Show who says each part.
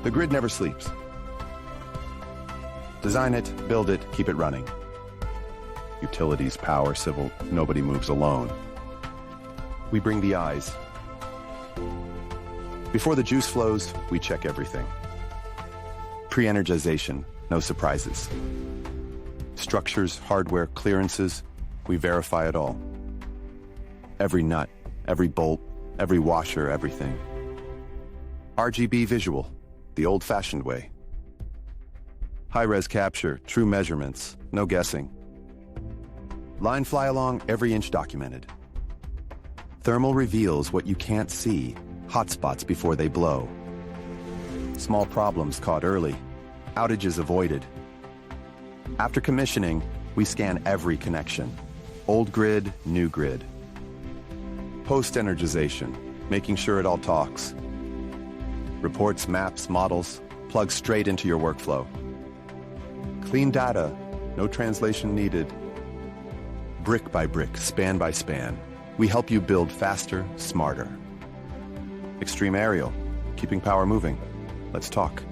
Speaker 1: The grid never sleeps. Design it, build it, keep it running. Utilities, power, civil, nobody moves alone. We bring the eyes. Before the juice flows, we check everything. Pre-energization, no surprises. Structures, hardware, clearances, we verify it all. Every nut, every bolt, every washer, everything. RGB visual, the old-fashioned way. High-res capture, true measurements, no guessing. Line fly along, every inch documented. Thermal reveals what you can't see, hotspots before they blow. Small problems caught early, outages avoided. After commissioning, we scan every connection. Old grid, new grid. Post-energization, making sure it all talks. Reports, maps, models, plug straight into your workflow. Clean data, no translation needed. Brick by brick, span by span, we help you build faster, smarter. Extreme Aerial, keeping power moving. Let's talk.